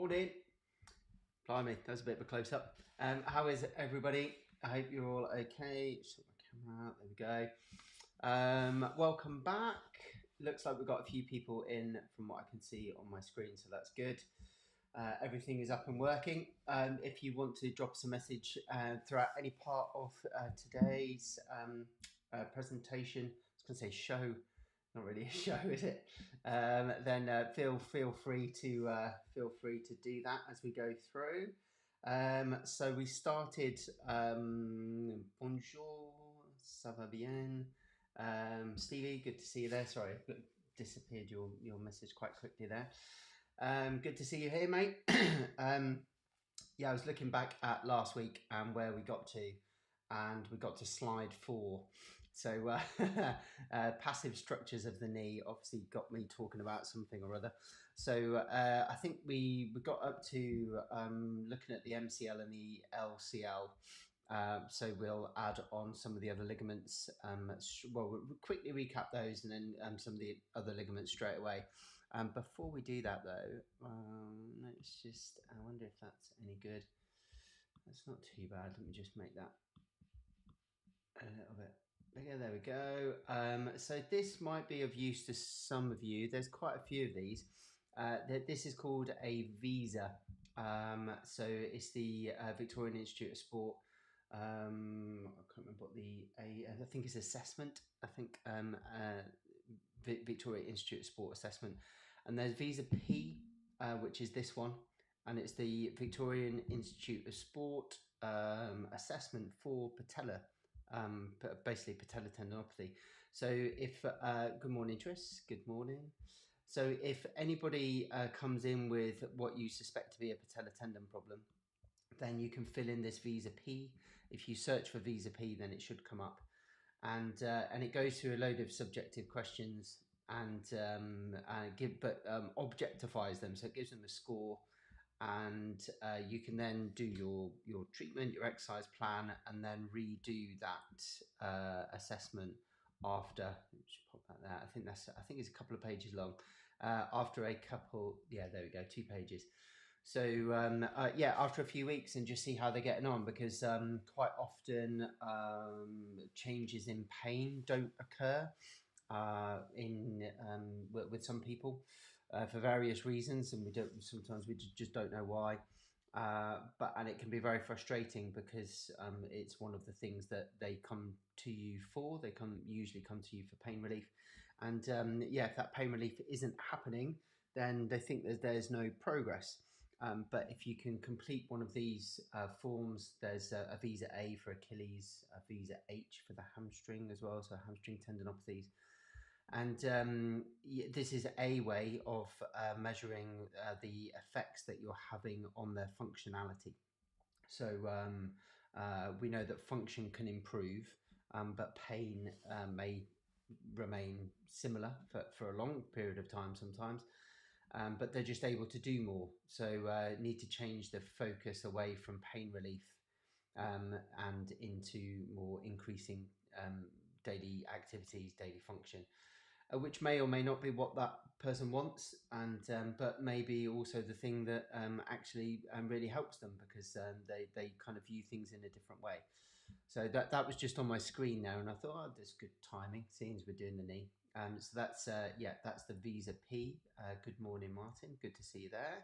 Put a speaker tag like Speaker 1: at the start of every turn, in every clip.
Speaker 1: Morning. Blimey, that's a bit of a close-up. How is everybody? I hope you're all okay. Sort my camera out. There we go. Welcome back. Looks like we've got a few people in from what I can see on my screen, so that's good. Everything is up and working. If you want to drop us a message throughout any part of today's presentation, I was going to say show, not really a show, is it? Then feel free to do that as we go through. So we started. Bonjour, ça va bien? Stevie, good to see you there. Sorry, disappeared your message quite quickly there. Good to see you here, mate. Yeah, I was looking back at last week and where we got to, and we got to slide 4. So passive structures of the knee obviously got me talking about something or other. So I think we got up to looking at the MCL and the LCL. So we'll add on some of the other ligaments. We'll quickly recap those and then some of the other ligaments straight away. Before we do that though, let's just, I wonder if that's any good. That's not too bad. Let me just make that a little bit bigger. There we go. So this might be of use to some of you. There's quite a few of these. This is called a visa. So it's the Victorian Institute of Sport. I can't remember what I think it's assessment. I think Victoria Institute of Sport assessment. And there's visa P, which is this one. And it's the Victorian Institute of Sport assessment for patella. Basically patella tendinopathy. So if good morning, Tris. Good morning. So if anybody comes in with what you suspect to be a patella tendon problem, then you can fill in this visa P. If you search for visa P, then it should come up, and it goes through a load of subjective questions and objectifies them. So it gives them a score. And you can then do your treatment, your exercise plan, and then redo that assessment after. Just pop that there. I think it's a couple of pages long. After a couple, yeah, there we go, 2 pages. So yeah, after a few weeks, and just see how they're getting on, because quite often changes in pain don't occur with some people. For various reasons, and sometimes we just don't know why. And it can be very frustrating because it's one of the things that they come to you for. They usually come to you for pain relief, and yeah, if that pain relief isn't happening, then they think there's no progress. But if you can complete one of these forms, there's a visa A for Achilles, a visa H for the hamstring as well, so hamstring tendinopathies. And this is a way of measuring the effects that you're having on their functionality. So we know that function can improve, but pain may remain similar for a long period of time sometimes. But they're just able to do more. So need to change the focus away from pain relief and into more increasing daily activities, daily function. Which may or may not be what that person wants, and but maybe also the thing that actually really helps them, because they kind of view things in a different way. So that was just on my screen now, and I thought, oh, that's good timing, seeing as we're doing the knee. So that's that's the visa P. Good morning, Martin. Good to see you there.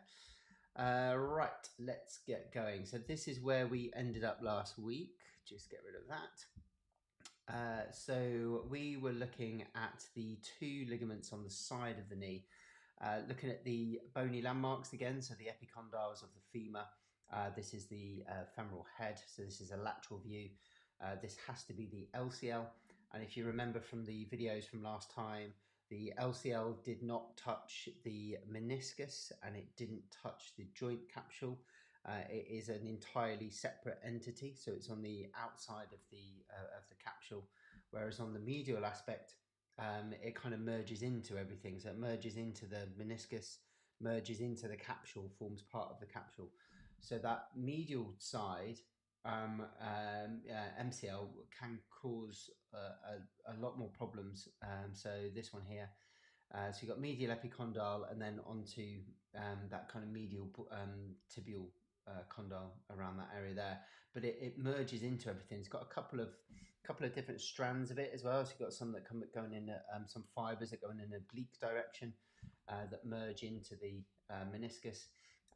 Speaker 1: Right, let's get going. So this is where we ended up last week. Just get rid of that. So we were looking at the 2 ligaments on the side of the knee, looking at the bony landmarks again, so the epicondyles of the femur. This is the femoral head, so this is a lateral view. This has to be the LCL, and if you remember from the videos from last time, the LCL did not touch the meniscus and it didn't touch the joint capsule. It is an entirely separate entity, so it's on the outside of the capsule, whereas on the medial aspect, it kind of merges into everything. So it merges into the meniscus, merges into the capsule, forms part of the capsule. So that medial side, MCL, can cause a lot more problems. So this one here. So you've got medial epicondyle and then onto that kind of medial tibial condyle around that area there. But it merges into everything. It's got a couple of different strands of it as well. So you've got some that come going in some fibres that go in an oblique direction that merge into the meniscus.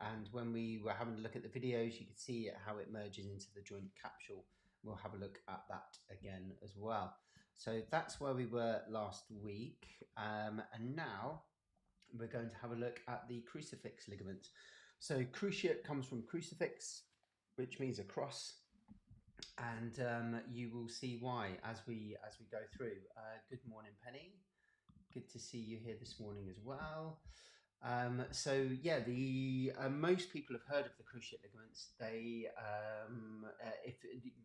Speaker 1: And when we were having a look at the videos, you could see how it merges into the joint capsule. We'll have a look at that again as well. So that's where we were last week. And now we're going to have a look at the crucifix ligaments. So cruciate comes from crucifix, which means a cross. And you will see why as we go through. Good morning, Penny. Good to see you here this morning as well. So yeah, most people have heard of the cruciate ligaments. They, if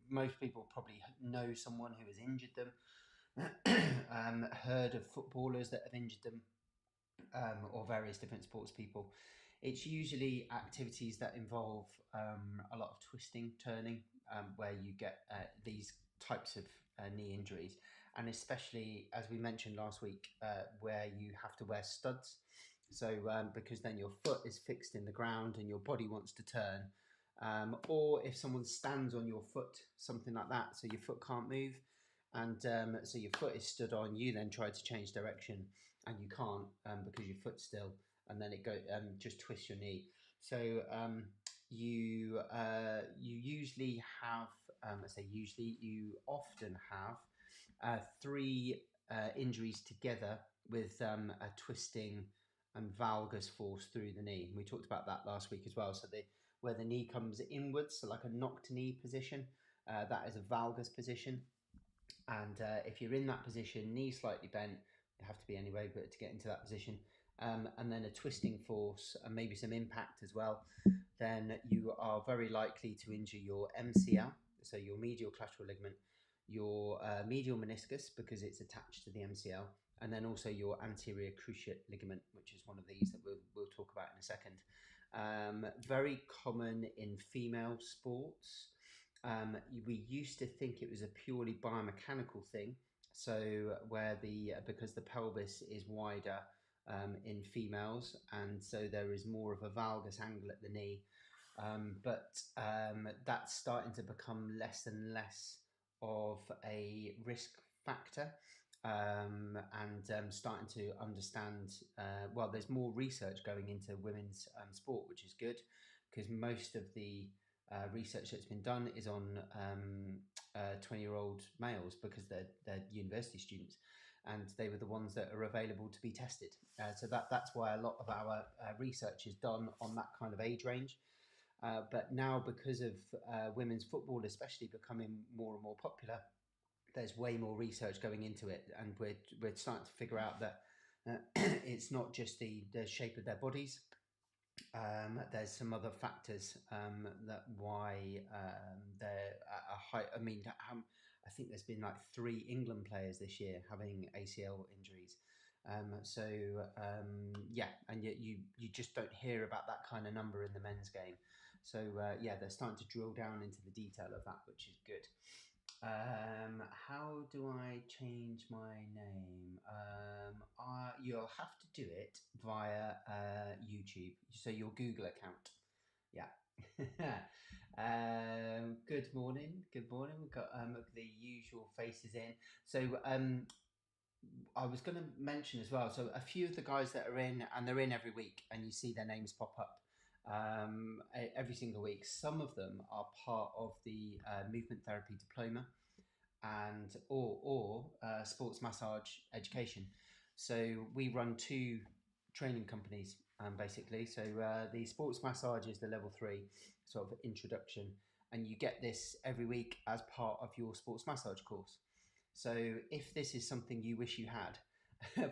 Speaker 1: most people probably know someone who has injured them, heard of footballers that have injured them, or various different sports people. It's usually activities that involve a lot of twisting, turning, where you get these types of knee injuries, and especially as we mentioned last week, where you have to wear studs. So because then your foot is fixed in the ground and your body wants to turn, or if someone stands on your foot, something like that, so your foot can't move, and so your foot is stood on, you then try to change direction and you can't because your foot's still, and then it just twists your knee. So you usually have, you often have 3 injuries together with a twisting and valgus force through the knee. And we talked about that last week as well. So where the knee comes inwards, so like a knocked knee position, that is a valgus position. And if you're in that position, knee slightly bent, you have to be anyway, but to get into that position, and then a twisting force and maybe some impact as well, then you are very likely to injure your MCL, so your medial collateral ligament, your medial meniscus because it's attached to the MCL, and then also your anterior cruciate ligament, which is one of these that we'll talk about in a second. Very common in female sports. We used to think it was a purely biomechanical thing, so because the pelvis is wider in females, and so there is more of a valgus angle at the knee, but that's starting to become less and less of a risk factor, and starting to understand, there's more research going into women's sport, which is good, because most of the research that's been done is on 20-year-old males, because they're university students, and they were the ones that are available to be tested. So that's why a lot of our research is done on that kind of age range. But now, because of women's football especially becoming more and more popular, there's way more research going into it, and we're starting to figure out that it's not just the shape of their bodies. There's some other factors that why they're at a high. I mean, I think there's been like 3 England players this year having ACL injuries. Yeah, and yet you just don't hear about that kind of number in the men's game. So yeah, they're starting to drill down into the detail of that, which is good. How do I change my name? You'll have to do it via YouTube, so your Google account. Yeah. Good morning. Good morning. We've got the usual faces in. So I was going to mention as well. So a few of the guys that are in, and they're in every week, and you see their names pop up every single week. Some of them are part of the movement therapy diploma and or sports massage education. So we run 2 training companies basically. So the sports massage is the level 3 sort of introduction, and you get this every week as part of your sports massage course. So if this is something you wish you had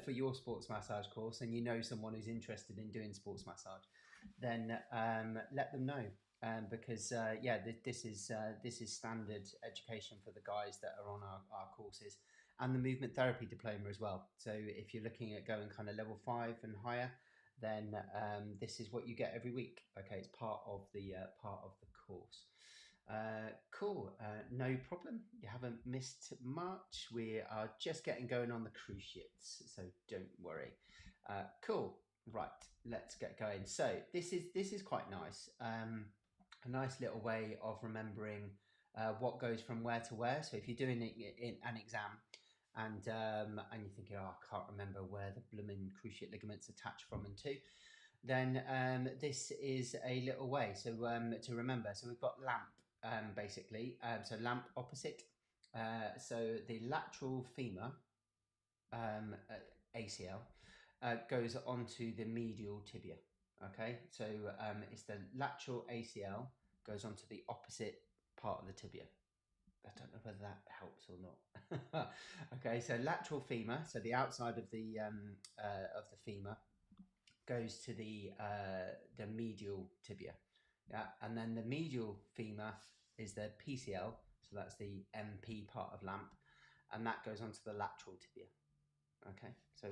Speaker 1: for your sports massage course, and you know someone who's interested in doing sports massage, then let them know, because yeah, this is standard education for the guys that are on our courses, and the movement therapy diploma as well. So if you're looking at going kind of level 5 and higher, then this is what you get every week. Okay, it's part of the course. Cool, no problem. You haven't missed much. We are just getting going on the cruise ships, so don't worry. Cool. Right, let's get going. So this is quite nice. A nice little way of remembering what goes from where to where. So if you're doing it in an exam, and you're thinking, oh, I can't remember where the blooming cruciate ligaments attach from and to, then this is a little way. So to remember, so we've got lamp basically. So lamp opposite. So the lateral femur ACL goes onto the medial tibia. Okay, so it's the lateral ACL goes onto the opposite part of the tibia. I don't know whether that helps or not. Okay, so lateral femur, so the outside of the femur, goes to the medial tibia. Yeah, and then the medial femur is the PCL, so that's the MP part of lamp, and that goes onto the lateral tibia. Okay, so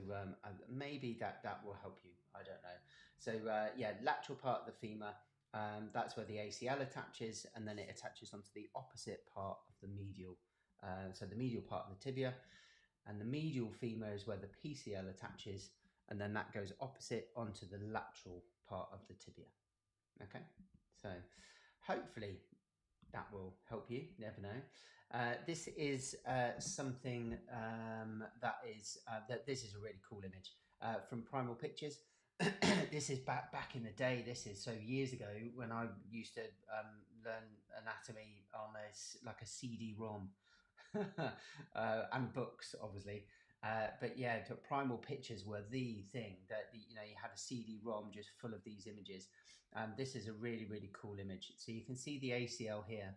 Speaker 1: maybe that will help you. I don't know. So yeah, lateral part of the femur. That's where the ACL attaches, and then it attaches onto the opposite part of the medial. So the medial part of the tibia, and the medial femur is where the PCL attaches, and then that goes opposite onto the lateral part of the tibia. Okay, so hopefully that will help you. Never know. This is something this is a really cool image from Primal Pictures. This is back in the day. This is so years ago when I used to learn anatomy on like a CD-ROM and books, obviously. But yeah, Primal Pictures were the thing that you had a CD-ROM just full of these images. This is a really, really cool image. So you can see the ACL here,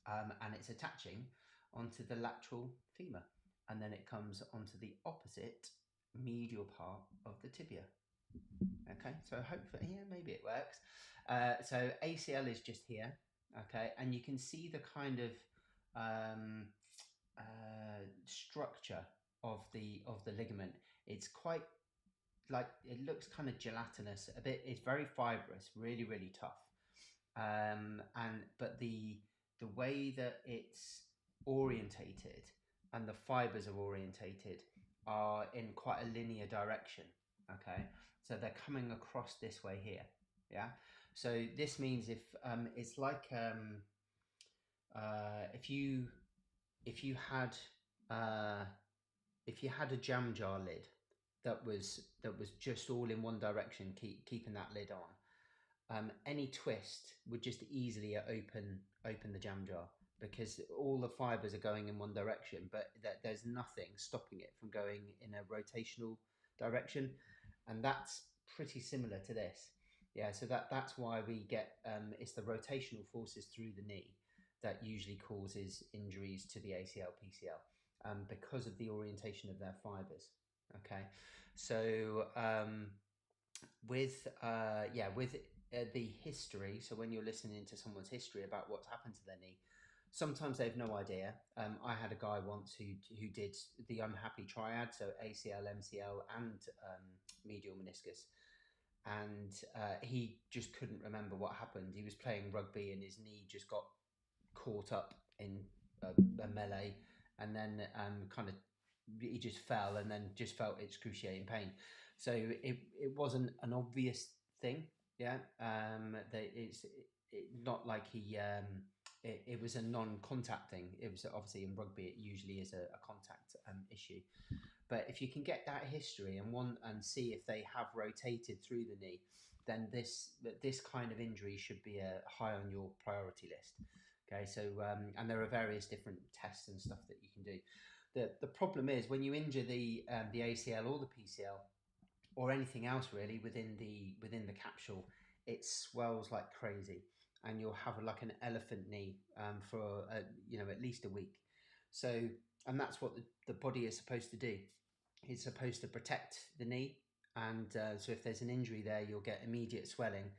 Speaker 1: and it's attaching onto the lateral femur, and then it comes onto the opposite medial part of the tibia. Okay, so hopefully, yeah, maybe it works. So ACL is just here, okay, and you can see the kind of structure of the ligament. It's quite like, it looks kind of gelatinous a bit. It's very fibrous, really, really tough. But the way that it's orientated and the fibers are orientated are in quite a linear direction. Okay, so they're coming across this way here. Yeah, so this means if it's like if you had a jam jar lid that was just all in one direction, keeping that lid on, any twist would just easily open the jam jar, because all the fibers are going in one direction, but there's nothing stopping it from going in a rotational direction, and that's pretty similar to this. Yeah, so that's why we get it's the rotational forces through the knee that usually causes injuries to the ACL, PCL, because of the orientation of their fibers. Okay, so with the history, so when you're listening to someone's history about what's happened to their knee, sometimes they have no idea. I had a guy once who did the unhappy triad, so ACL, MCL, and medial meniscus, and he just couldn't remember what happened. He was playing rugby and his knee just got caught up in a melee, and then he just fell and then just felt excruciating pain. So it wasn't an obvious thing. Yeah, it's not like it was a non-contact thing. It was obviously in rugby, it usually is a contact issue. But if you can get that history and see if they have rotated through the knee, then this kind of injury should be high on your priority list. Okay, so and there are various different tests and stuff that you can do. The problem is when you injure the ACL or the PCL or anything else really within the capsule, it swells like crazy, and you'll have like an elephant knee for at least a week. So, and that's what the body is supposed to do. It's supposed to protect the knee, and so if there's an injury there, you'll get immediate swelling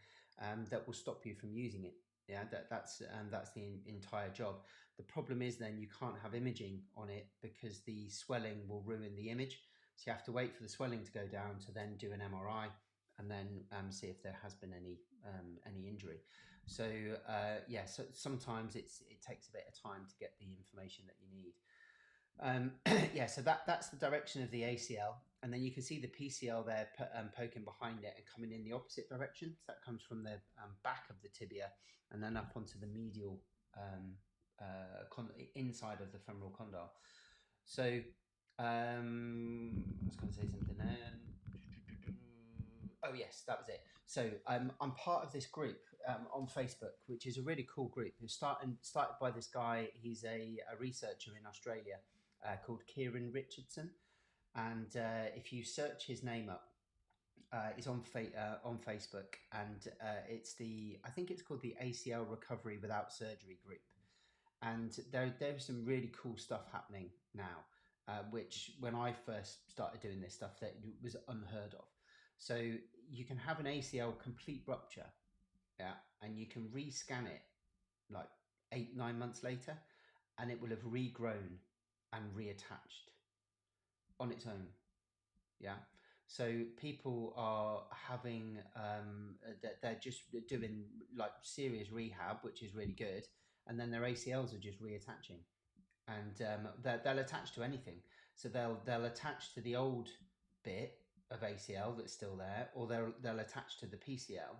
Speaker 1: that will stop you from using it. Yeah, that's the entire job. The problem is then you can't have imaging on it because the swelling will ruin the image. So you have to wait for the swelling to go down to then do an MRI and then see if there has been any injury. So yeah, so sometimes it takes a bit of time to get the information that you need. Yeah, so that's the direction of the ACL, and then you can see the PCL there poking behind it and coming in the opposite direction. So that comes from the back of the tibia and then up onto the medial inside of the femoral condyle. So I was going to say something then. Oh yes, that was it. So I'm part of this group on Facebook, which is a really cool group. It started by this guy. He's a researcher in Australia called Kieran Richardson, and if you search his name up, it's on Facebook, and I think it's called the ACL Recovery Without Surgery group, and there's some really cool stuff happening now, which when I first started doing this stuff that was unheard of. So you can have an ACL complete rupture, yeah, and you can rescan it like 8-9 months later, and it will have regrown and reattached on its own. Yeah. So people are having they're just doing like serious rehab, which is really good, and then their ACLs are just reattaching, and they'll attach to anything. So they'll attach to the old bit of ACL that's still there, or they'll attach to the PCL,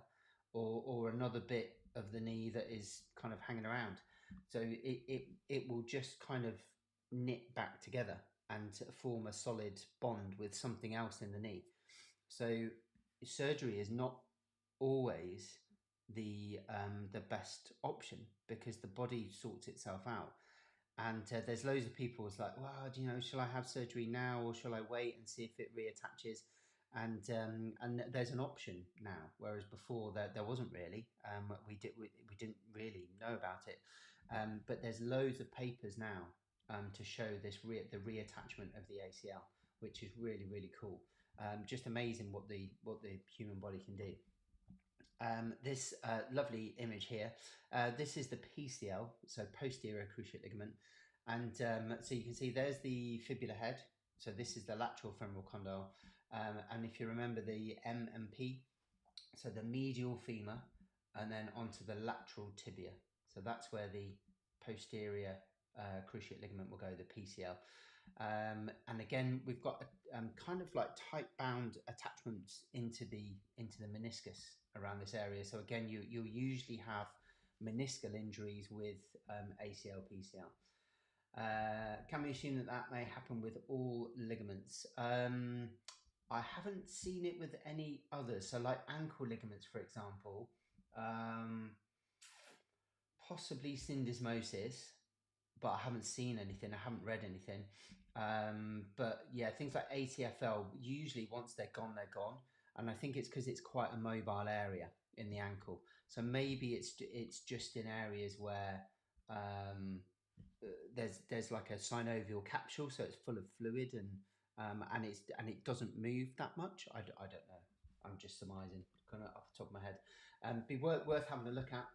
Speaker 1: or another bit of the knee that is kind of hanging around. So it will just kind of knit back together and form a solid bond with something else in the knee. So surgery is not always the best option because the body sorts itself out. And there's loads of people who's like, well, do you know, shall I have surgery now or shall I wait and see if it reattaches? And there's an option now, whereas before there wasn't really. We didn't really know about it. But there's loads of papers now to show the reattachment of the ACL, which is really really cool. Just amazing what the human body can do. This lovely image here. This is the PCL, so posterior cruciate ligament, and so you can see there's the fibula head. So this is the lateral femoral condyle, and if you remember the M and P, so the medial femur, and then onto the lateral tibia. So that's where the posterior cruciate ligament will go, the PCL. And again, we've got kind of like tight bound attachments into the meniscus around this area. So again, you'll usually have meniscal injuries with ACL, PCL. Can we assume that may happen with all ligaments? I haven't seen it with any others. So like ankle ligaments, for example, possibly syndesmosis, but I haven't seen anything. I haven't read anything. But yeah, things like ATFL, usually once they're gone, they're gone. And I think it's because it's quite a mobile area in the ankle. So maybe it's just in areas where there's like a synovial capsule, so it's full of fluid and it doesn't move that much. I don't know. I'm just surmising, kind of off the top of my head. Be worth having a look at,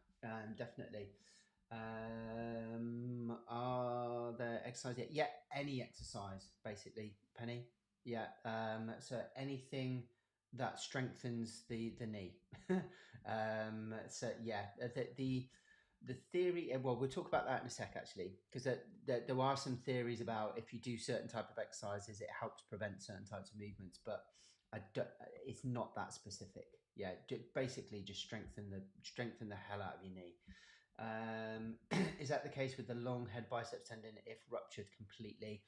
Speaker 1: definitely. Are there exercise yet? Yeah, any exercise basically, Penny. Yeah. So anything that strengthens the knee. So yeah, the theory. Well, we'll talk about that in a sec, actually, because there are some theories about if you do certain type of exercises, it helps prevent certain types of movements, but it's not that specific. Yeah, basically just strengthen the hell out of your knee. Is that the case with the long head biceps tendon if ruptured completely?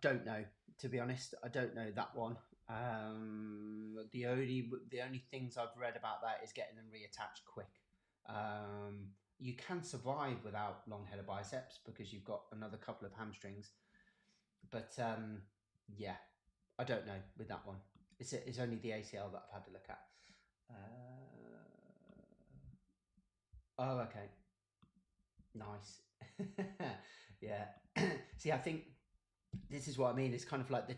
Speaker 1: Don't know, to be honest. I don't know that one. The only things I've read about that is getting them reattached quick. You can survive without long head biceps because you've got another couple of hamstrings, but yeah, I don't know with that one. It's only the ACL that I've had to look at. Oh, okay. Nice. Yeah. See, I think this is what I mean. It's kind of like the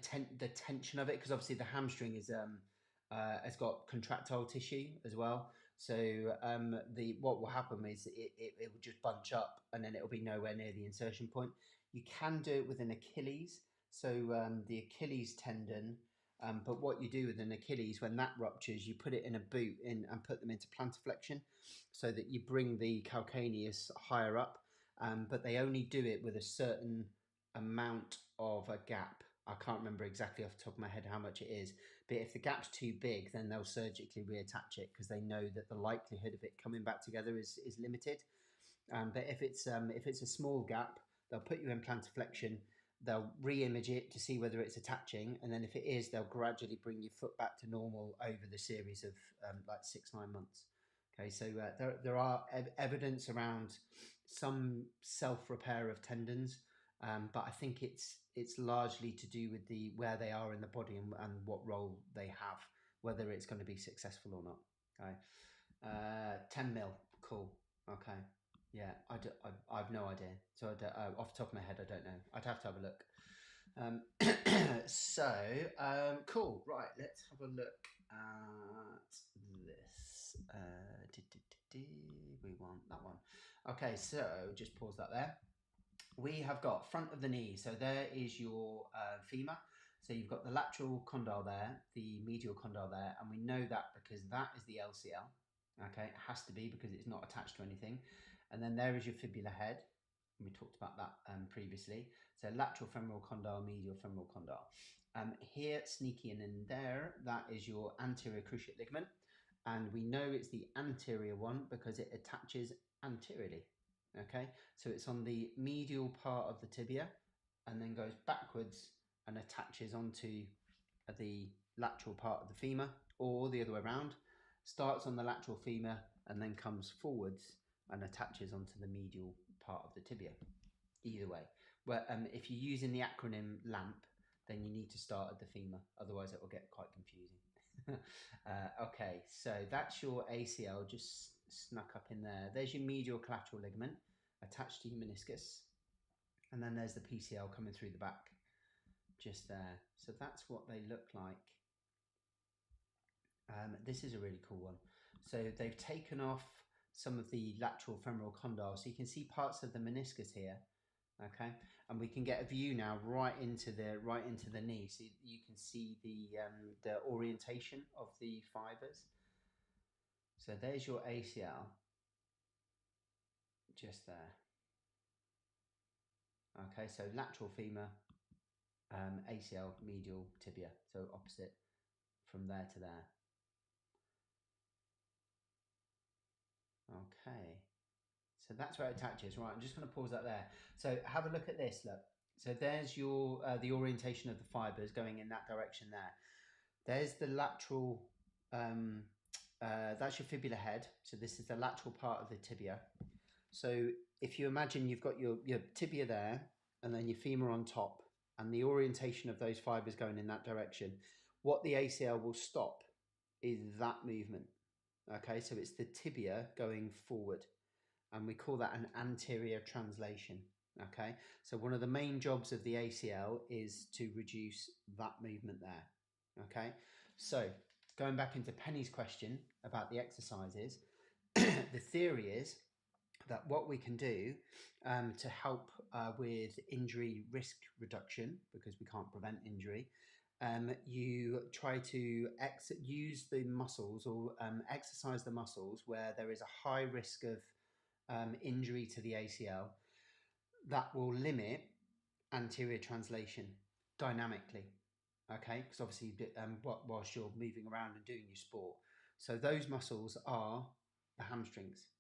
Speaker 1: tension of it, because obviously the hamstring is has got contractile tissue as well. So the what will happen is it will just bunch up and then it'll be nowhere near the insertion point. You can do it with an Achilles. So the Achilles tendon, But what you do with an Achilles, when that ruptures, you put it in a boot and put them into plantar flexion so that you bring the calcaneus higher up. But they only do it with a certain amount of a gap. I can't remember exactly off the top of my head how much it is, but if the gap's too big, then they'll surgically reattach it because they know that the likelihood of it coming back together is limited. But if it's a small gap, they'll put you in plantar flexion. They'll re-image it to see whether it's attaching, and then if it is, they'll gradually bring your foot back to normal over the series of like 6-9 months. Okay, so there are evidence around some self-repair of tendons, but I think it's largely to do with the where they are in the body and what role they have, whether it's going to be successful or not. Okay, 10 mil, cool. Okay. Yeah, I've no idea. So off the top of my head, I don't know. I'd have to have a look. Cool. Right, let's have a look at this. We want that one. Okay, so just pause that there. We have got front of the knee. So there is your femur. So you've got the lateral condyle there, the medial condyle there, and we know that because that is the LCL. Okay, it has to be because it's not attached to anything. And then there is your fibula head. We talked about that previously. So lateral femoral condyle, medial femoral condyle. Here, sneaky and in there, that is your anterior cruciate ligament. And we know it's the anterior one because it attaches anteriorly. Okay, so it's on the medial part of the tibia and then goes backwards and attaches onto the lateral part of the femur, or the other way around. Starts on the lateral femur and then comes forwards and attaches onto the medial part of the tibia. Either way. Well, if you're using the acronym LAMP, then you need to start at the femur, otherwise it will get quite confusing. Okay, so that's your ACL just snuck up in there. There's your medial collateral ligament attached to your meniscus, and then there's the PCL coming through the back just there. So that's what they look like. This is a really cool one. So they've taken off some of the lateral femoral condyle, so you can see parts of the meniscus here. Okay, and we can get a view now right into the knee, so you can see the orientation of the fibers. So there's your ACL, just there. Okay, so lateral femur, ACL, medial tibia, so opposite from there to there. Okay, so that's where it attaches. Right, I'm just going to pause that there. So have a look at this. Look, so there's your the orientation of the fibers going in that direction there. There's the lateral, that's your fibula head. So this is the lateral part of the tibia. So if you imagine you've got your tibia there and then your femur on top and the orientation of those fibers going in that direction, what the ACL will stop is that movement. Okay, so it's the tibia going forward, and we call that an anterior translation. Okay, so one of the main jobs of the ACL is to reduce that movement there. Okay, so going back into Penny's question about the exercises, the theory is that what we can do to help with injury risk reduction, because we can't prevent injury, you try to use the muscles or exercise the muscles where there is a high risk of injury to the ACL. That will limit anterior translation dynamically. Okay, because obviously whilst you're moving around and doing your sport. So those muscles are the hamstrings.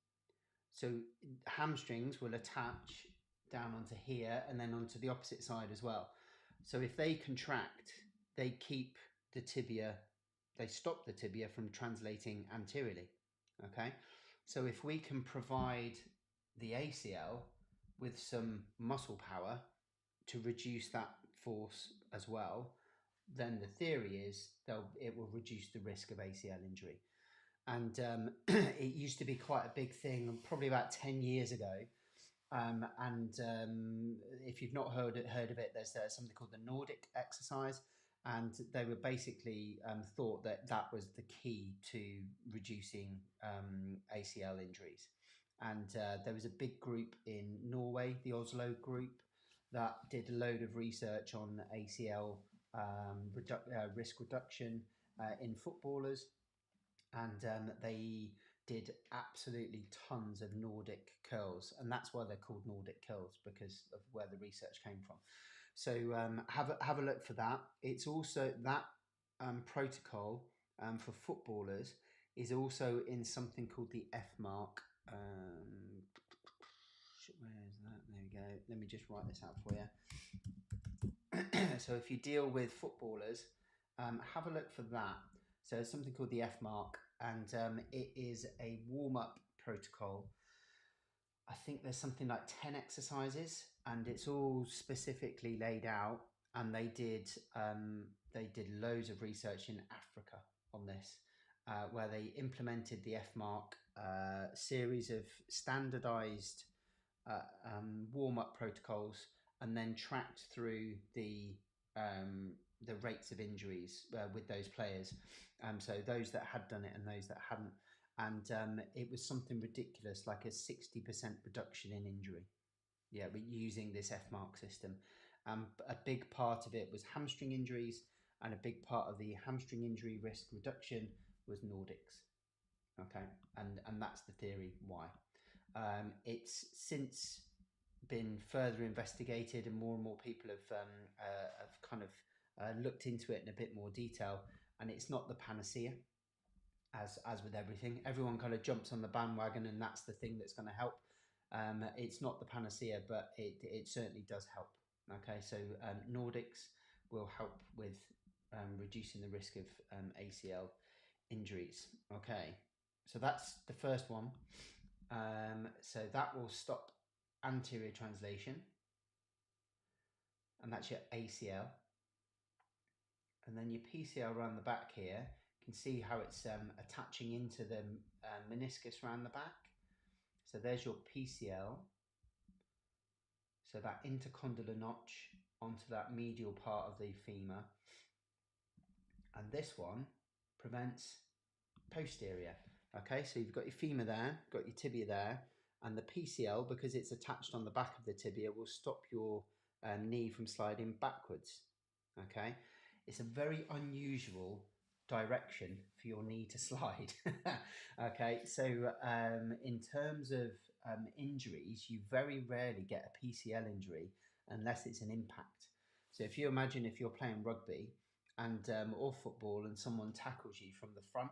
Speaker 1: So hamstrings will attach down onto here and then onto the opposite side as well. So if they contract, they keep the tibia, they stop the tibia from translating anteriorly. Okay, so if we can provide the ACL with some muscle power to reduce that force as well, then the theory is it will reduce the risk of ACL injury. And it used to be quite a big thing, probably about 10 years ago. If you've not heard of it, there's something called the Nordic exercise, and they were basically thought that was the key to reducing ACL injuries. And there was a big group in Norway, the Oslo group, that did a load of research on ACL risk reduction in footballers, and they did absolutely tons of Nordic curls, and that's why they're called Nordic curls, because of where the research came from. So have a look for that. It's also that protocol for footballers is also in something called the F mark. Where is that? There we go. Let me just write this out for you. So if you deal with footballers, have a look for that. So it's something called the F mark, and it is a warm-up protocol. I think there's something like 10 exercises, and it's all specifically laid out. And they did loads of research in Africa on this, where they implemented the F mark series of standardized warm-up protocols, and then tracked through the rates of injuries with those players. So those that had done it and those that hadn't, and it was something ridiculous, like a 60% reduction in injury. Yeah, but using this F mark system, a big part of it was hamstring injuries, and a big part of the hamstring injury risk reduction was Nordics. Okay, and that's the theory why. It's since been further investigated, and more people have kind of looked into it in a bit more detail. And it's not the panacea, as with everything. Everyone kind of jumps on the bandwagon, and that's the thing that's going to help. It's not the panacea, but it certainly does help. Okay, so Nordics will help with reducing the risk of ACL injuries. Okay, so that's the first one. So that will stop anterior translation, and that's your ACL. And then your PCL around the back here, you can see how it's attaching into the meniscus around the back. So there's your PCL. So that intercondylar notch onto that medial part of the femur. And this one prevents posterior. Okay, so you've got your femur there, got your tibia there, and the PCL, because it's attached on the back of the tibia, will stop your knee from sliding backwards. Okay, it's a very unusual direction for your knee to slide. Okay, so in terms of injuries, you very rarely get a PCL injury unless it's an impact. So if you imagine if you're playing rugby and or football, and someone tackles you from the front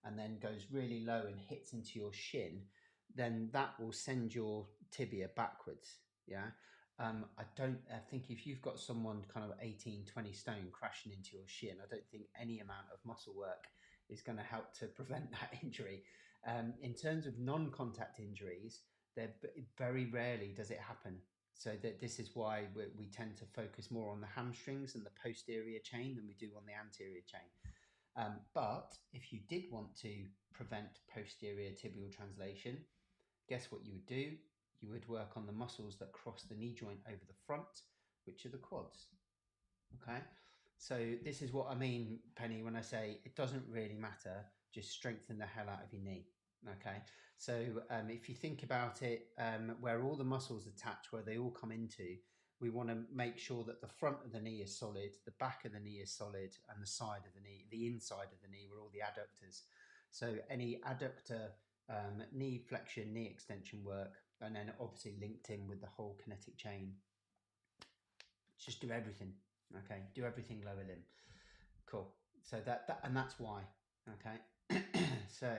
Speaker 1: and then goes really low and hits into your shin, then that will send your tibia backwards. Yeah. I think if you've got someone kind of 18, 20 stone crashing into your shin, I don't think any amount of muscle work is going to help to prevent that injury. In terms of non-contact injuries, very rarely does it happen. So that this is why we tend to focus more on the hamstrings and the posterior chain than we do on the anterior chain. But if you did want to prevent posterior tibial translation, guess what you would do? You would work on the muscles that cross the knee joint over the front, which are the quads. Okay, so this is what I mean, Penny, when I say it doesn't really matter, just strengthen the hell out of your knee. Okay, so if you think about it, where all the muscles attach, where they all come into, we want to make sure that the front of the knee is solid, the back of the knee is solid, and the side of the knee, the inside of the knee, where all the adductors. So any adductor, knee flexion, knee extension work, and then obviously linked in with the whole kinetic chain. Just do everything. Okay, do everything lower limb. Cool. So and that's why. Okay. So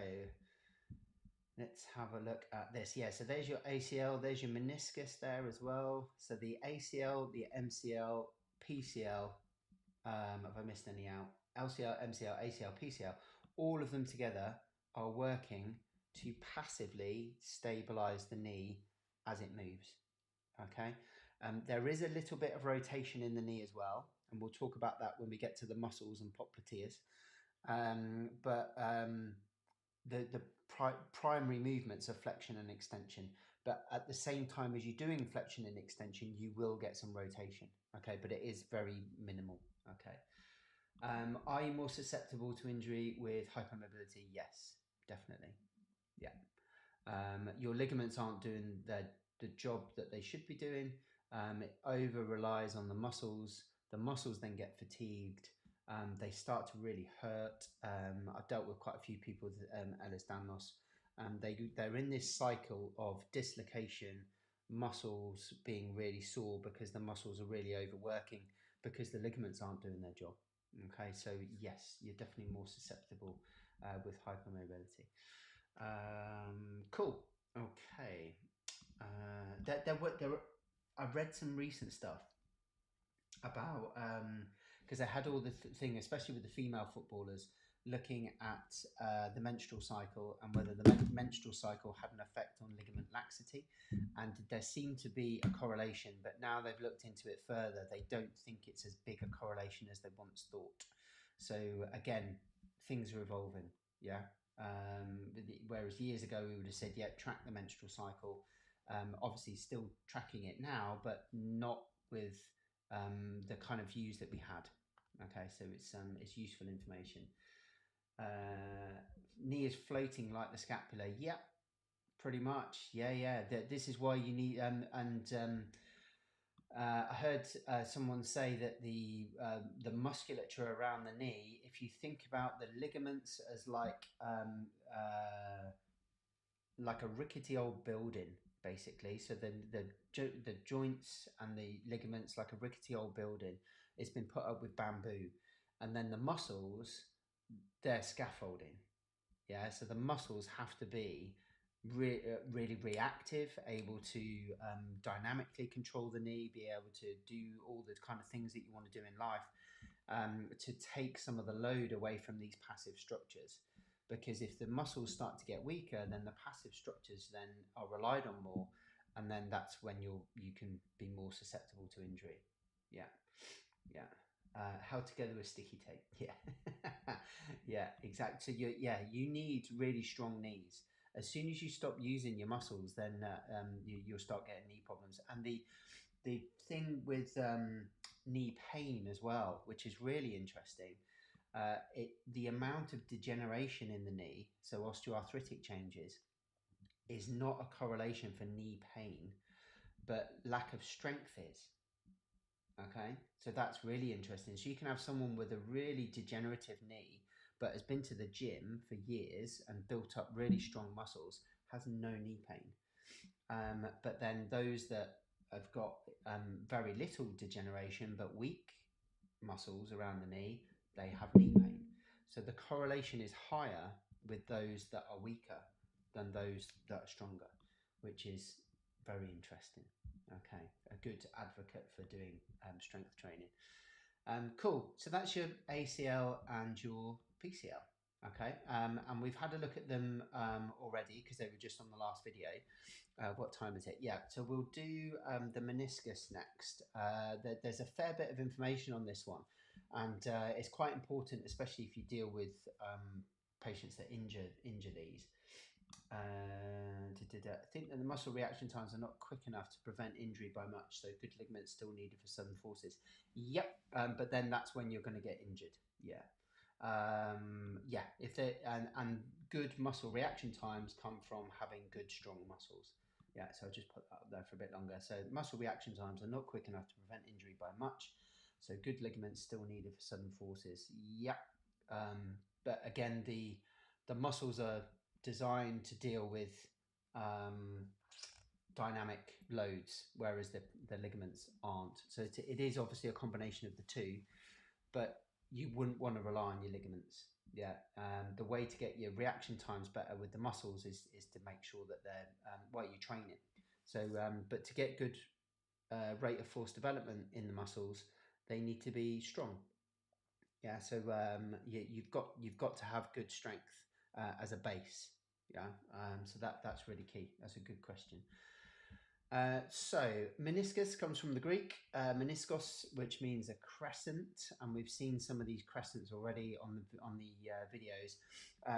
Speaker 1: let's have a look at this. Yeah, so there's your ACL, there's your meniscus there as well. So the ACL, the MCL, PCL, have I missed any out? LCL, MCL, ACL, PCL, all of them together are working to passively stabilize the knee as it moves. Okay. There is a little bit of rotation in the knee as well, and we'll talk about that when we get to the muscles and popliteals. But the primary movements are flexion and extension. But at the same time as you're doing flexion and extension, you will get some rotation. Okay, but it is very minimal. Okay. Are you more susceptible to injury with hypermobility? Yes, definitely. Yeah. Your ligaments aren't doing the job that they should be doing. It over relies on the muscles The muscles then get fatigued. They start to really hurt. I've dealt with quite a few people with Ehlers-Danlos. They're in this cycle of dislocation, muscles being really sore because the muscles are really overworking because the ligaments aren't doing their job. Okay, so yes, you're definitely more susceptible with hypermobility. Cool. Okay. I read some recent stuff about because I had all the thing, especially with the female footballers, looking at the menstrual cycle and whether the menstrual cycle had an effect on ligament laxity, and there seemed to be a correlation. But now they've looked into it further, they don't think it's as big a correlation as they once thought. So again, things are evolving. Yeah. Whereas years ago we would have said, yeah, track the menstrual cycle. Obviously, still tracking it now, but not with the kind of views that we had. Okay, so it's useful information. Knee is floating like the scapula. Yeah, pretty much. Yeah. This is why you need I heard someone say that the musculature around the knee, if you think about the ligaments as like a rickety old building, basically. So the joints and the ligaments, like a rickety old building, it's been put up with bamboo, and then the muscles, they're scaffolding. Yeah, so the muscles have to be really reactive, able to dynamically control the knee, be able to do all the kind of things that you want to do in life, to take some of the load away from these passive structures. Because if the muscles start to get weaker, then the passive structures then are relied on more, and then that's when you can be more susceptible to injury. Yeah. Held together with sticky tape. Yeah. Yeah, exactly. So you need really strong knees. As soon as you stop using your muscles, then you'll start getting knee problems. And the thing with knee pain as well, which is really interesting, the amount of degeneration in the knee, so osteoarthritic changes, is not a correlation for knee pain, but lack of strength is. Okay, so that's really interesting. So you can have someone with a really degenerative knee, but has been to the gym for years and built up really strong muscles, has no knee pain. But then those that have got very little degeneration but weak muscles around the knee, they have knee pain. So the correlation is higher with those that are weaker than those that are stronger, which is very interesting. Okay, a good advocate for doing strength training. Cool. So that's your ACL and your PCL. Okay, and we've had a look at them already because they were just on the last video. What time is it? Yeah, so we'll do the meniscus next. There's a fair bit of information on this one, and it's quite important, especially if you deal with patients that injure these. I think that the muscle reaction times are not quick enough to prevent injury by much, so good ligaments still needed for sudden forces. Yep, but then that's when you're going to get injured. Yeah. If they and good muscle reaction times come from having good strong muscles. Yeah, so I'll just put that up there for a bit longer. So muscle reaction times are not quick enough to prevent injury by much, so good ligaments still needed for sudden forces. Yeah, but again, the muscles are designed to deal with dynamic loads, whereas the ligaments aren't. So it is obviously a combination of the two, but you wouldn't want to rely on your ligaments. Yeah, the way to get your reaction times better with the muscles is to make sure that they're you train it. So, but to get good rate of force development in the muscles, they need to be strong. Yeah, so you've got to have good strength as a base. Yeah, so that's really key. That's a good question. So meniscus comes from the Greek meniscos, which means a crescent, and we've seen some of these crescents already on the videos.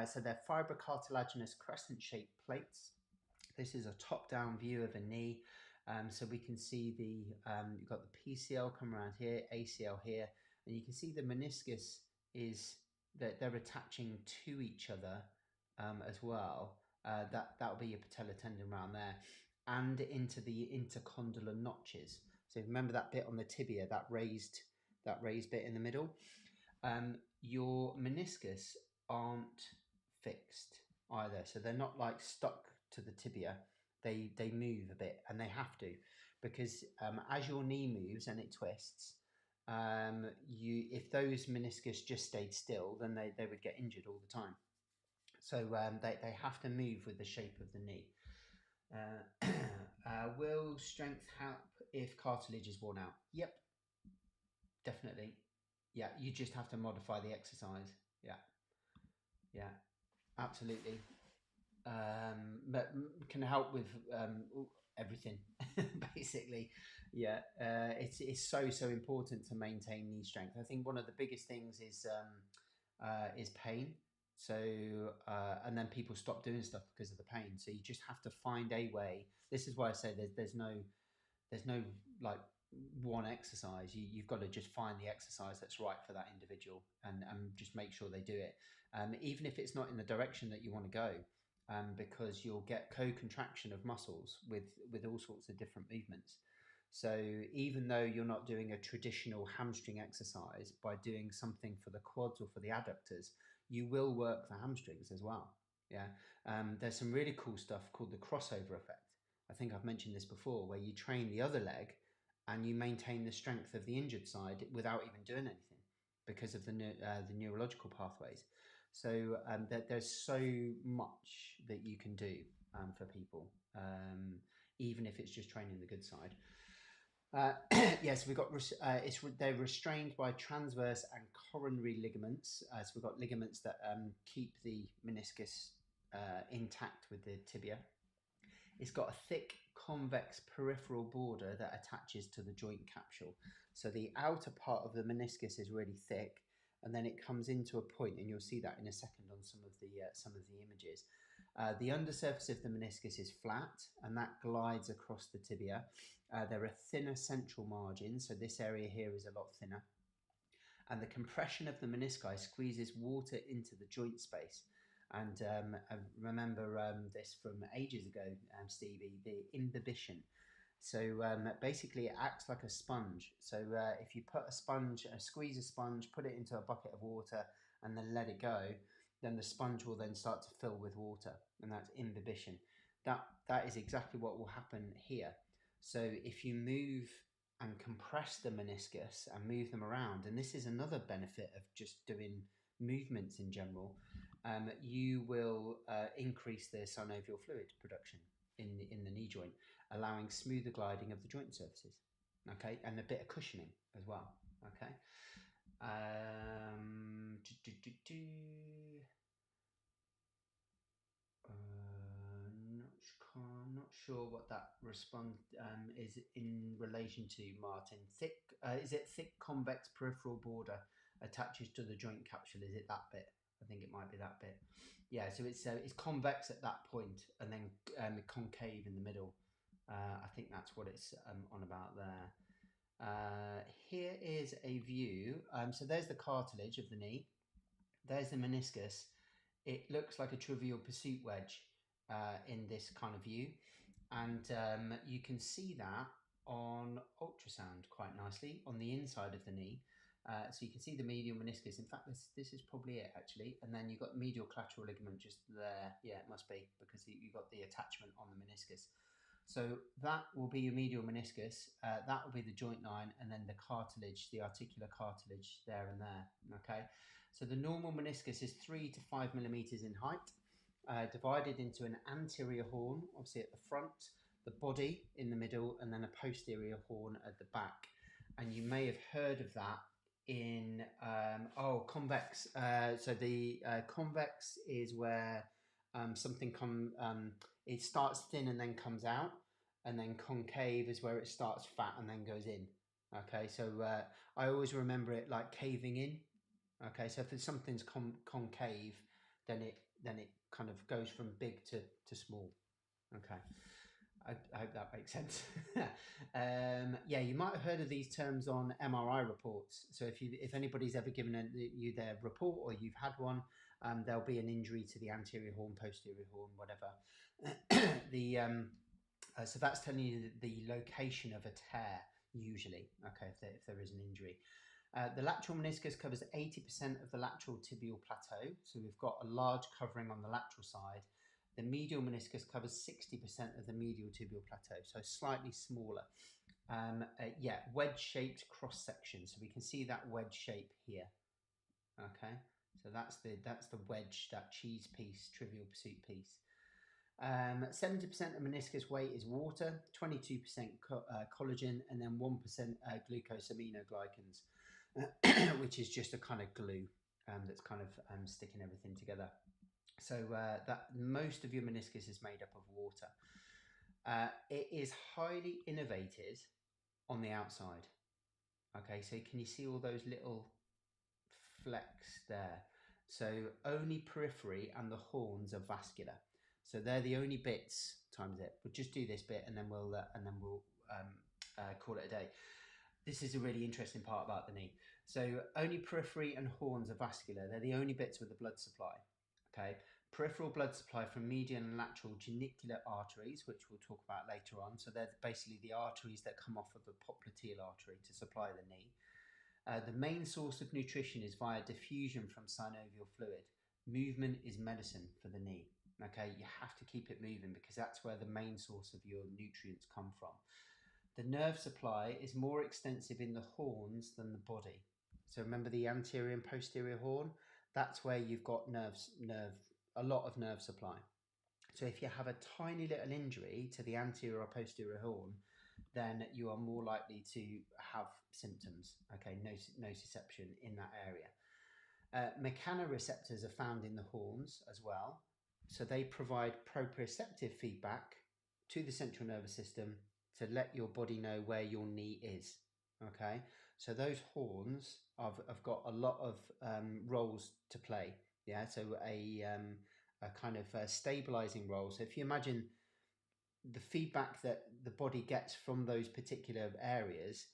Speaker 1: So they're fibrocartilaginous crescent-shaped plates. This is a top-down view of a knee, so we can see you've got the PCL come around here, ACL here, and you can see the meniscus is that they're attaching to each other as well. That'll be your patellar tendon around there, and into the intercondylar notches. So remember that bit on the tibia, that raised that raised bit in the middle. Your meniscus aren't fixed either, so they're not like stuck to the tibia. They move a bit, and they have to, because as your knee moves and it twists, if those meniscus just stayed still, then they would get injured all the time. So they have to move with the shape of the knee. Will strength help if cartilage is worn out? Yep, definitely. Yeah, you just have to modify the exercise. Yeah, absolutely. But can help with everything, basically. Yeah, it's so important to maintain knee strength. I think one of the biggest things is pain. So and then people stop doing stuff because of the pain. So you just have to find a way. This is why I say there's no like one exercise. You've got to just find the exercise that's right for that individual, and just make sure they do it, even if it's not in the direction that you want to go, because you'll get co-contraction of muscles with all sorts of different movements. So even though you're not doing a traditional hamstring exercise, by doing something for the quads or for the adductors, you will work the hamstrings as well. Yeah, there's some really cool stuff called the crossover effect. I think I've mentioned this before, where you train the other leg and you maintain the strength of the injured side without even doing anything, because of the neurological pathways. So there's so much that you can do for people, even if it's just training the good side. Yes, we've got they're restrained by transverse and coronary ligaments. So we've got ligaments that keep the meniscus intact with the tibia. It's got a thick convex peripheral border that attaches to the joint capsule. So the outer part of the meniscus is really thick, and then it comes into a point, and you'll see that in a second on some of the images. The undersurface of the meniscus is flat, and that glides across the tibia. There are thinner central margins, so this area here is a lot thinner. And the compression of the menisci squeezes water into the joint space. And I remember this from ages ago, Stevie, the imbibition. So basically it acts like a sponge. So if you put squeeze a sponge, put it into a bucket of water and then let it go, then the sponge will then start to fill with water, and that's imbibition. That is exactly what will happen here. So if you move and compress the meniscus and move them around, and this is another benefit of just doing movements in general, you will increase the synovial fluid production in the knee joint, allowing smoother gliding of the joint surfaces. Okay, and a bit of cushioning as well. Okay. Not sure what that response is in relation to, Martin. Is it thick convex peripheral border attaches to the joint capsule? Is it that bit? I think it might be that bit. Yeah, so it's convex at that point, and then concave in the middle. I think that's what it's on about there. Here is a view. So there's the cartilage of the knee. There's the meniscus. It looks like a Trivial Pursuit wedge in this kind of view, and you can see that on ultrasound quite nicely on the inside of the knee. So you can see the medial meniscus. In fact, this is probably it actually. And then you've got medial collateral ligament just there. Yeah, it must be, because you've got the attachment on the meniscus. So that will be your medial meniscus. That will be the joint line, and then the cartilage, the articular cartilage there and there. Okay. So the normal meniscus is 3 to 5 millimeters in height, divided into an anterior horn, obviously at the front, the body in the middle, and then a posterior horn at the back. And you may have heard of that in convex. So the convex is where something it starts thin and then comes out, and then concave is where it starts fat and then goes in. Okay, so I always remember it like caving in. Okay, so if something's concave, then it kind of goes from big to small. Okay, I hope that makes sense. Yeah, you might have heard of these terms on MRI reports. So if anybody's ever given you their report, or you've had one, there'll be an injury to the anterior horn, posterior horn, whatever. So that's telling you the location of a tear usually. Okay, if there is an injury. The lateral meniscus covers 80% of the lateral tibial plateau, so we've got a large covering on the lateral side. The medial meniscus covers 60% of the medial tibial plateau, so slightly smaller. Yeah, wedge-shaped cross-section, so we can see that wedge shape here. Okay, so that's the wedge, that cheese piece, Trivial Pursuit piece. 70% of meniscus weight is water, 22% collagen, and then 1% glucosaminoglycans, which is just a kind of glue that's kind of sticking everything together. So that most of your meniscus is made up of water. It is highly innervated on the outside. Okay, so can you see all those little flecks there? So only periphery and the horns are vascular. So they're the only bits times it. We'll just do this bit and then we'll call it a day. This is a really interesting part about the knee. So only periphery and horns are vascular. They're the only bits with the blood supply. Okay. Peripheral blood supply from medial and lateral genicular arteries, which we'll talk about later on. So they're basically the arteries that come off of the popliteal artery to supply the knee. The main source of nutrition is via diffusion from synovial fluid. Movement is medicine for the knee. Okay, you have to keep it moving because that's where the main source of your nutrients come from. The nerve supply is more extensive in the horns than the body. So remember the anterior and posterior horn? That's where you've got a lot of nerve supply. So if you have a tiny little injury to the anterior or posterior horn, then you are more likely to have symptoms, okay, nociception in that area. Mechanoreceptors are found in the horns as well. So they provide proprioceptive feedback to the central nervous system to let your body know where your knee is, okay? So those horns have got a lot of roles to play, yeah? So a kind of stabilizing role. So if you imagine the feedback that the body gets from those particular areas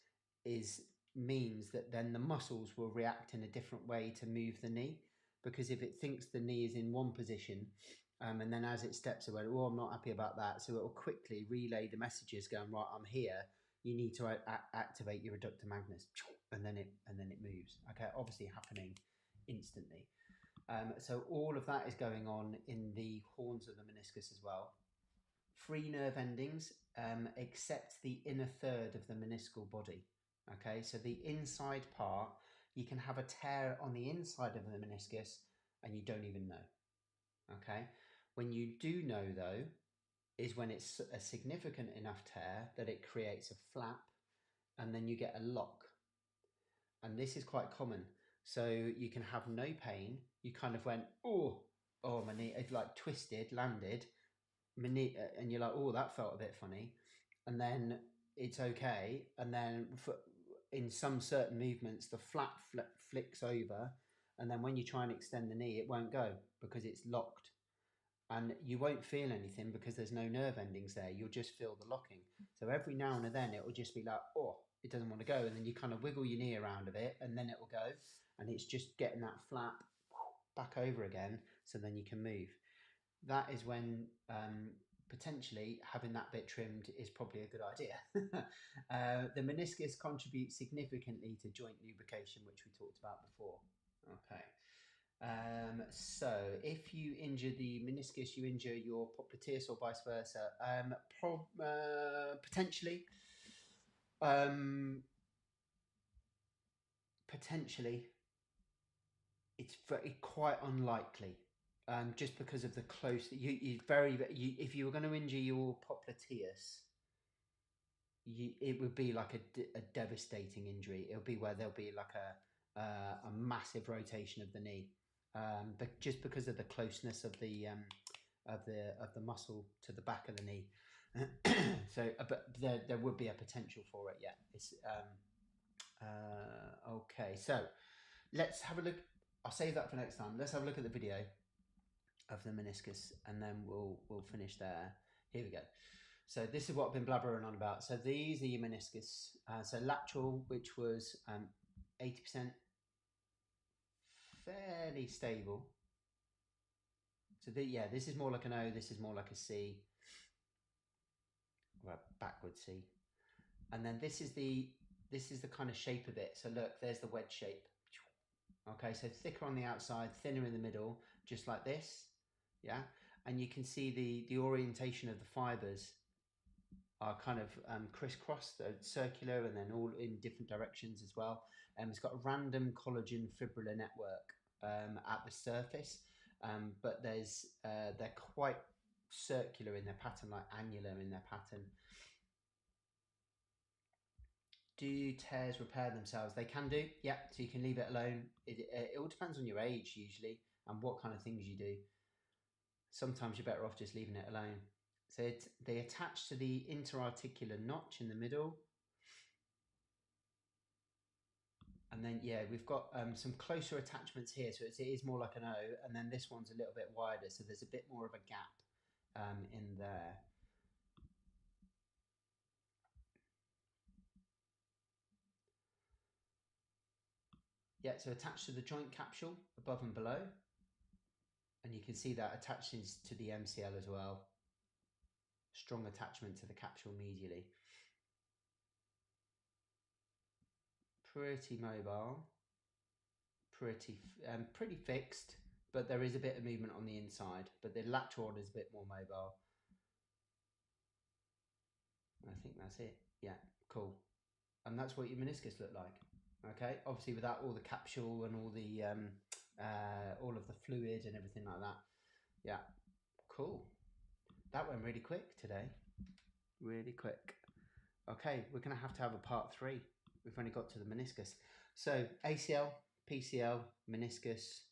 Speaker 1: means that then the muscles will react in a different way to move the knee, because if it thinks the knee is in one position and then as it steps away, oh, I'm not happy about that, so it will quickly relay the messages going, right, I'm here, you need to activate your adductor magnus, and then it moves. Okay, obviously happening instantly. So all of that is going on in the horns of the meniscus as well. Free nerve endings except the inner third of the meniscal body. Okay, so the inside part, you can have a tear on the inside of the meniscus and you don't even know. Okay, when you do know though, is when it's a significant enough tear that it creates a flap and then you get a lock. And this is quite common. So you can have no pain. You kind of went, oh, my knee, it like twisted, landed, and you're like, oh, that felt a bit funny, and then it's okay, and then in some certain movements the flap flicks over, and then when you try and extend the knee it won't go because it's locked, and you won't feel anything because there's no nerve endings there. You'll just feel the locking. So every now and then it will just be like, oh, it doesn't want to go, and then you kind of wiggle your knee around a bit and then it will go, and it's just getting that flap back over again so then you can move. That is when potentially having that bit trimmed is probably a good idea. The meniscus contributes significantly to joint lubrication, which we talked about before. Okay. So if you injure the meniscus, you injure your popliteus or vice versa. Potentially. Potentially. It's quite unlikely. Just because of the close, if you were going to injure your popliteus, it would be like a devastating injury. It'll be where there'll be like a massive rotation of the knee, but just because of the closeness of the muscle to the back of the knee. So, but there would be a potential for it. Yeah. It's okay. So let's have a look. I'll save that for next time. Let's have a look at the video of the meniscus and then we'll finish there. Here we go. So this is what I've been blabbering on about. So these are your meniscus. So lateral, which was 80%, fairly stable. So this is more like an O, this is more like a C, or a backward C. And then this is the this is the kind of shape of it. So look, there's the wedge shape. Okay, so thicker on the outside, thinner in the middle, just like this. Yeah, and you can see the orientation of the fibers are kind of crisscrossed, circular, and then all in different directions as well. It's got a random collagen fibrillar network at the surface, but they're quite circular in their pattern, like annular in their pattern. Do tears repair themselves? They can do, yeah. So you can leave it alone. It all depends on your age usually and what kind of things you do. Sometimes you're better off just leaving it alone. So they attach to the interarticular notch in the middle. And then, yeah, we've got some closer attachments here. So it is more like an O. And then this one's a little bit wider. So there's a bit more of a gap in there. Yeah, so attached to the joint capsule above and below. And you can see that attaches to the MCL as well. Strong attachment to the capsule medially. Pretty mobile, pretty fixed, but there is a bit of movement on the inside. But the lateral one is a bit more mobile. I think that's it. Yeah, cool. And that's what your meniscus looked like. Okay, obviously without all the capsule and all of the fluid and everything like that. Yeah, cool. That went really quick today. Really quick. Okay, we're going to have a part 3. We've only got to the meniscus. So ACL, PCL, meniscus.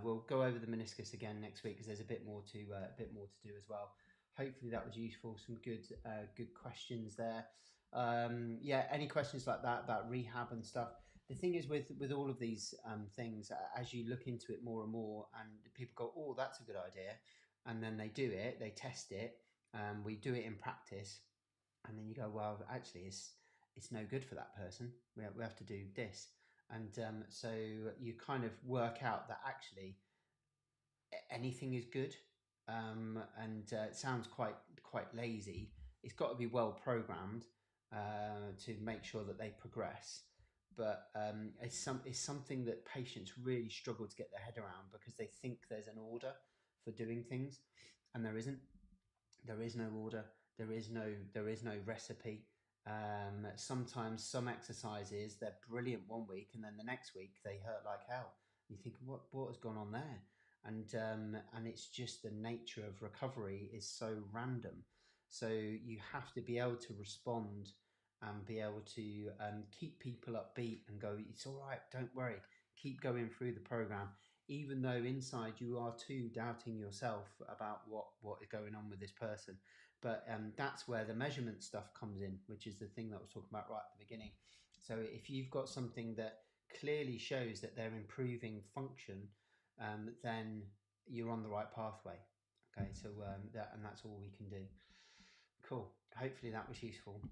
Speaker 1: We'll go over the meniscus again next week because there's a bit more to do as well. Hopefully that was useful. Some good questions there. Yeah, any questions like that about rehab and stuff? The thing is with all of these things, as you look into it more and more, and people go, "Oh, that's a good idea," and then they do it, they test it, we do it in practice, and then you go, "Well, actually, it's no good for that person. We have to do this," and so you kind of work out that actually anything is good, and it sounds quite lazy. It's got to be well programmed to make sure that they progress. But it's something that patients really struggle to get their head around because they think there's an order for doing things, and there isn't. There is no order. There is no recipe. Sometimes some exercises they're brilliant one week, and then the next week they hurt like hell. You think, what has gone on there? And it's just the nature of recovery is so random. So you have to be able to respond and be able to keep people upbeat and go, it's all right, don't worry, keep going through the program, even though inside you are too doubting yourself about what is going on with this person. But that's where the measurement stuff comes in, which is the thing that I was talking about right at the beginning. So if you've got something that clearly shows that they're improving function, then you're on the right pathway. Okay, so that's all we can do. Cool. Hopefully that was useful.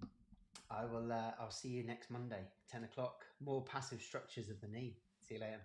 Speaker 1: I'll see you next Monday, 10 o'clock. More passive structures of the knee. See you later.